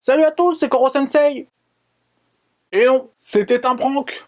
Salut à tous, c'est Koro Sensei. Et non, c'était un prank.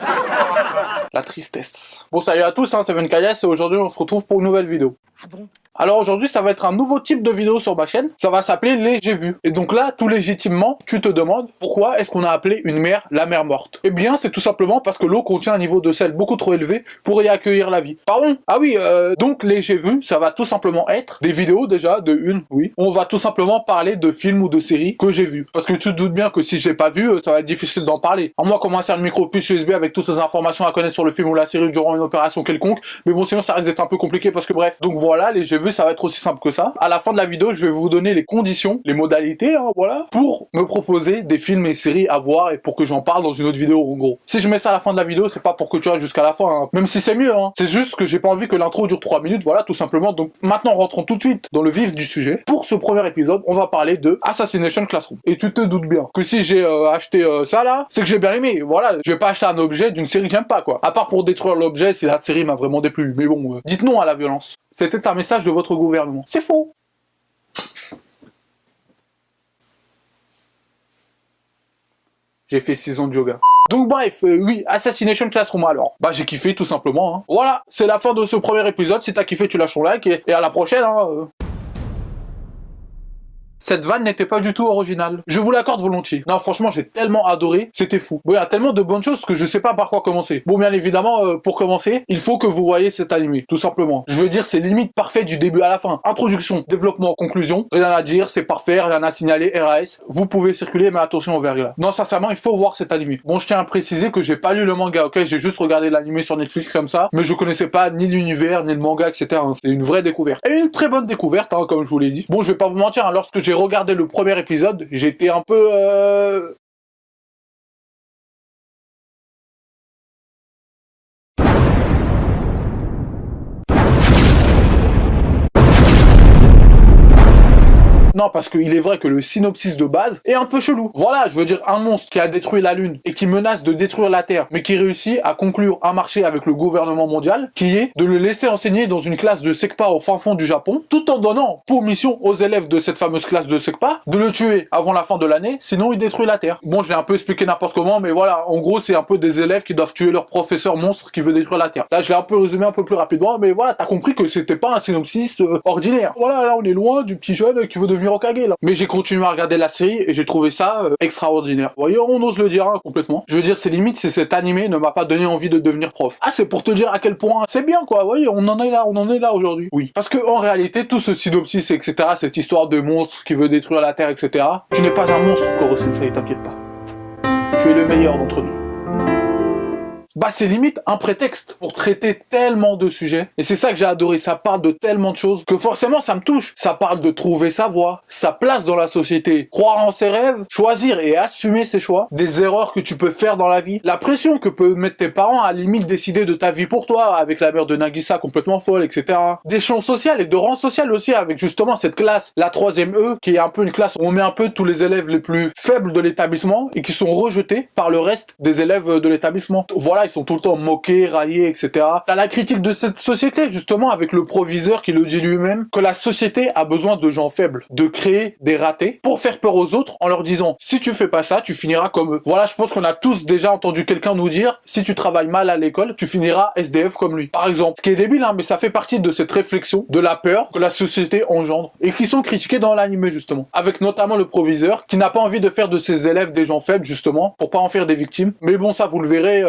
La tristesse. Bon, salut à tous, c'est Venkayas et aujourd'hui on se retrouve pour une nouvelle vidéo. Ah bon? Alors aujourd'hui, ça va être un nouveau type de vidéo sur ma chaîne. Ça va s'appeler les J'ai vu. Et donc là, tout légitimement, tu te demandes pourquoi est-ce qu'on a appelé une mer la mer morte? Eh bien, c'est tout simplement parce que l'eau contient un niveau de sel beaucoup trop élevé pour y accueillir la vie. Pardon? Ah oui, donc les J'ai vu, ça va tout simplement être des vidéos déjà, de une, oui. On va tout simplement parler de films ou de séries que j'ai vus. Parce que tu te doutes bien que si j'ai pas vu, ça va être difficile d'en parler. À moins qu'on m'insère le micro puce USB avec toutes ces informations à connaître sur le film ou la série durant une opération quelconque. Mais bon, sinon ça risque d'être un peu compliqué parce que bref. Donc voilà, les J'ai vu, ça va être aussi simple que ça. À la fin de la vidéo, je vais vous donner les conditions, les modalités, hein, voilà, pour me proposer des films et séries à voir et pour que j'en parle dans une autre vidéo, en gros. Si je mets ça à la fin de la vidéo, c'est pas pour que tu restes jusqu'à la fin, hein. Même si c'est mieux, hein. C'est juste que j'ai pas envie que l'intro dure 3 minutes, voilà, tout simplement. Donc maintenant, rentrons tout de suite dans le vif du sujet. Pour ce premier épisode, on va parler de Assassination Classroom. Et tu te doutes bien que si j'ai acheté ça là, c'est que j'ai bien aimé, voilà. Je vais pas acheter un objet d'une série que j'aime pas, quoi. À part pour détruire l'objet si la série m'a vraiment déplu. Mais bon, dites non à la violence. C'était un message de votre gouvernement. C'est faux. J'ai fait 6 ans de yoga. Donc bref, oui, Assassination Classroom alors. Bah j'ai kiffé tout simplement, hein. Voilà, c'est la fin de ce premier épisode. Si t'as kiffé, tu lâches ton like et à la prochaine, hein. Cette vanne n'était pas du tout originale. Je vous l'accorde volontiers. Non, franchement, j'ai tellement adoré, c'était fou. Bon, il y a tellement de bonnes choses que je sais pas par quoi commencer. Bon, bien évidemment, pour commencer, il faut que vous voyez cet animé, tout simplement. Je veux dire, c'est limite parfait du début à la fin. Introduction, développement, conclusion. Rien à dire, c'est parfait, rien à signaler, RAS. Vous pouvez circuler, mais attention au verglas. Non, sincèrement, il faut voir cet animé. Bon, je tiens à préciser que j'ai pas lu le manga, ok? J'ai juste regardé l'animé sur Netflix comme ça, mais je connaissais pas ni l'univers, ni le manga, etc. C'est une vraie découverte. Et une très bonne découverte, hein, comme je vous l'ai dit. Bon, je vais pas vous mentir, hein, lorsque j'ai regardé le premier épisode, j'étais un peu non, parce qu'il est vrai que le synopsis de base est un peu chelou. Voilà, je veux dire, un monstre qui a détruit la Lune et qui menace de détruire la Terre, mais qui réussit à conclure un marché avec le gouvernement mondial, qui est de le laisser enseigner dans une classe de Sekpa au fin fond du Japon, tout en donnant pour mission aux élèves de cette fameuse classe de Sekpa de le tuer avant la fin de l'année, sinon il détruit la Terre. Bon, je l'ai un peu expliqué n'importe comment, mais voilà, en gros, c'est un peu des élèves qui doivent tuer leur professeur monstre qui veut détruire la Terre. Là, je l'ai un peu résumé un peu plus rapidement, mais voilà, t'as compris que c'était pas un synopsis ordinaire. Voilà, là, on est loin du petit jeune qui veut devenir Hokage, là. Mais j'ai continué à regarder la série et j'ai trouvé ça extraordinaire. Vous voyez, on ose le dire, hein, complètement. Je veux dire, c'est limite si cet animé ne m'a pas donné envie de devenir prof. Ah, c'est pour te dire à quel point c'est bien, quoi. Vous voyez, on en est là aujourd'hui. Oui. Parce que, en réalité, tout ce synopsis, etc., cette histoire de monstre qui veut détruire la Terre, etc., tu n'es pas un monstre, Koro Sensei, t'inquiète pas. Tu es le meilleur d'entre nous. Bah c'est limite un prétexte pour traiter tellement de sujets. Et c'est ça que j'ai adoré, ça parle de tellement de choses que forcément ça me touche. Ça parle de trouver sa voie, sa place dans la société, croire en ses rêves, choisir et assumer ses choix, des erreurs que tu peux faire dans la vie, la pression que peuvent mettre tes parents à limite décider de ta vie pour toi, avec la mère de Nagisa complètement folle, etc. Des champs sociaux et de rang social aussi avec justement cette classe, la 3e E, qui est un peu une classe où on met un peu tous les élèves les plus faibles de l'établissement et qui sont rejetés par le reste des élèves de l'établissement. Voilà, ils sont tout le temps moqués, raillés, etc. T'as la critique de cette société, justement, avec le proviseur qui le dit lui-même, que la société a besoin de gens faibles, de créer des ratés, pour faire peur aux autres, en leur disant, si tu fais pas ça, tu finiras comme eux. Voilà, je pense qu'on a tous déjà entendu quelqu'un nous dire, si tu travailles mal à l'école, tu finiras SDF comme lui. Par exemple, ce qui est débile, hein, mais ça fait partie de cette réflexion, de la peur que la société engendre, et qui sont critiqués dans l'anime, justement. Avec notamment le proviseur, qui n'a pas envie de faire de ses élèves des gens faibles, justement, pour pas en faire des victimes. Mais bon, ça, vous le verrez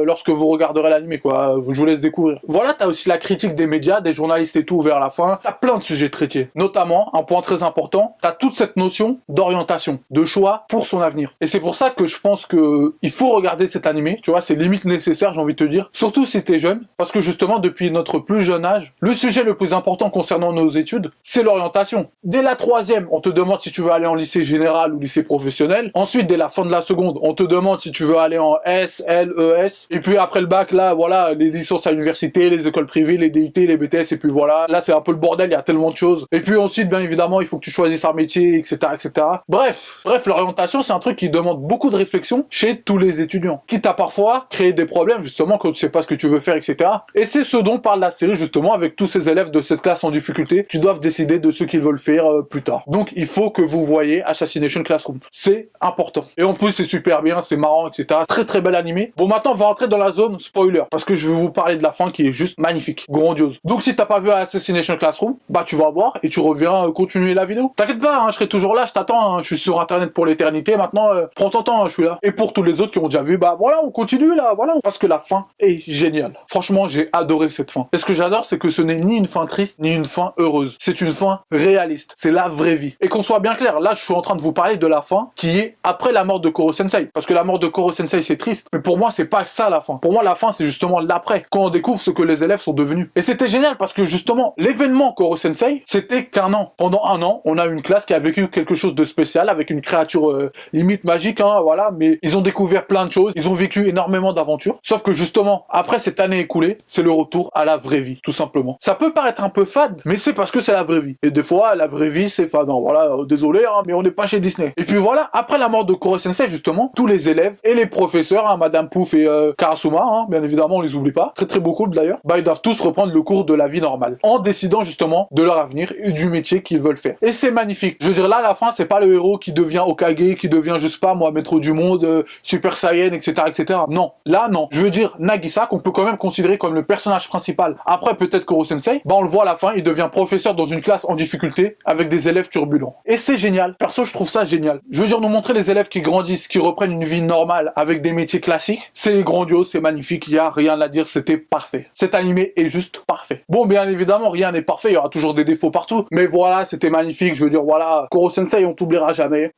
lorsque vous regarderez l'anime, quoi. Je vous laisse découvrir. Voilà, t'as aussi la critique des médias, des journalistes et tout vers la fin. T'as plein de sujets traités. Notamment, un point très important, t'as toute cette notion d'orientation, de choix pour son avenir. Et c'est pour ça que je pense que il faut regarder cet animé. Tu vois, c'est limite nécessaire, j'ai envie de te dire. Surtout si t'es jeune. Parce que justement, depuis notre plus jeune âge, le sujet le plus important concernant nos études, c'est l'orientation. Dès la 3e, on te demande si tu veux aller en lycée général ou lycée professionnel. Ensuite, dès la fin de la seconde, on te demande si tu veux aller en S, L, ES. Et Et puis après le bac, là, voilà, les licences à l'université, les écoles privées, les DUT, les BTS, et puis voilà. Là, c'est un peu le bordel, il y a tellement de choses. Et puis ensuite, bien évidemment, il faut que tu choisisses un métier, etc., etc. Bref, l'orientation, c'est un truc qui demande beaucoup de réflexion chez tous les étudiants. Quitte à parfois créer des problèmes, justement, quand tu sais pas ce que tu veux faire, etc. Et c'est ce dont parle la série, justement, avec tous ces élèves de cette classe en difficulté qui doivent décider de ce qu'ils veulent faire plus tard. Donc, il faut que vous voyez Assassination Classroom. C'est important. Et en plus, c'est super bien, c'est marrant, etc. Très très bel animé. Bon, maintenant, on va rentrer dans la zone spoiler, parce que je vais vous parler de la fin qui est juste magnifique, grandiose. Donc, si t'as pas vu Assassination Classroom, bah tu vas voir et tu reviens continuer la vidéo. T'inquiète pas, hein, je serai toujours là, je t'attends, hein, je suis sur internet pour l'éternité, maintenant, prends ton temps, hein, je suis là. Et pour tous les autres qui ont déjà vu, bah voilà, on continue là, voilà. Parce que la fin est géniale. Franchement, j'ai adoré cette fin. Et ce que j'adore, c'est que ce n'est ni une fin triste, ni une fin heureuse. C'est une fin réaliste. C'est la vraie vie. Et qu'on soit bien clair, là, je suis en train de vous parler de la fin qui est après la mort de Koro Sensei. Parce que la mort de Koro Sensei, c'est triste. Mais pour moi, c'est pas ça la fin. Pour moi, la fin, c'est justement l'après. Quand on découvre ce que les élèves sont devenus. Et c'était génial parce que justement, l'événement Koro Sensei, c'était qu'un an. Pendant un an, on a une classe qui a vécu quelque chose de spécial avec une créature limite magique, hein, voilà. Mais ils ont découvert plein de choses. Ils ont vécu énormément d'aventures. Sauf que justement, après cette année écoulée, c'est le retour à la vraie vie, tout simplement. Ça peut paraître un peu fade, mais c'est parce que c'est la vraie vie. Et des fois, la vraie vie, c'est fade. Hein, voilà, désolé, hein, mais on n'est pas chez Disney. Et puis voilà, après la mort de Koro Sensei, justement, tous les élèves et les professeurs, hein, Madame Pouf et Karasuma, hein, bien évidemment, on les oublie pas, très très beaucoup d'ailleurs, bah ils doivent tous reprendre le cours de la vie normale, en décidant justement de leur avenir et du métier qu'ils veulent faire. Et c'est magnifique. Je veux dire, là, à la fin, c'est pas le héros qui devient Hokage, qui devient, je sais pas, moi, maître du monde, Super Saiyan, etc., etc. Non. Là, non. Je veux dire, Nagisa, qu'on peut quand même considérer comme le personnage principal, après peut-être Koro Sensei, bah on le voit à la fin, il devient professeur dans une classe en difficulté, avec des élèves turbulents. Et c'est génial. Perso, je trouve ça génial. Je veux dire, nous montrer les élèves qui grandissent, qui reprennent une vie normale, avec des métiers classiques, c'est grandiose, c'est magnifique, il y a rien à dire, c'était parfait. Cet animé est juste parfait. Bon, bien évidemment, rien n'est parfait, il y aura toujours des défauts partout, mais voilà, c'était magnifique, je veux dire, voilà, Koro Sensei, on t'oubliera jamais.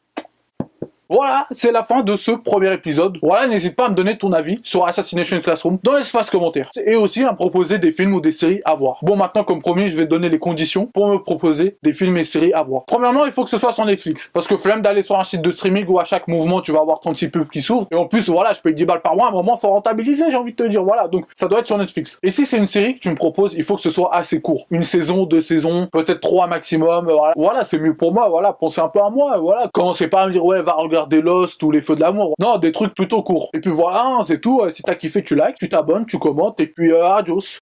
Voilà, c'est la fin de ce premier épisode. Voilà, n'hésite pas à me donner ton avis sur Assassination Classroom dans l'espace commentaire. Et aussi à me proposer des films ou des séries à voir. Bon, maintenant, comme promis, je vais te donner les conditions pour me proposer des films et séries à voir. Premièrement, il faut que ce soit sur Netflix. Parce que flemme d'aller sur un site de streaming où à chaque mouvement, tu vas avoir 36 pubs qui s'ouvrent. Et en plus, voilà, je paye 10 balles par mois. À un moment, faut rentabiliser, j'ai envie de te dire. Voilà, donc ça doit être sur Netflix. Et si c'est une série que tu me proposes, il faut que ce soit assez court. Une saison, 2 saisons, peut-être 3 maximum. Voilà, c'est mieux pour moi. Voilà, pensez un peu à moi. Voilà, commencez pas à me dire, ouais, va regarder Lost ou les Feux de l'amour. Non, des trucs plutôt courts. Et puis voilà, c'est tout. Si t'as kiffé, tu likes, tu t'abonnes, tu commentes, et puis adios.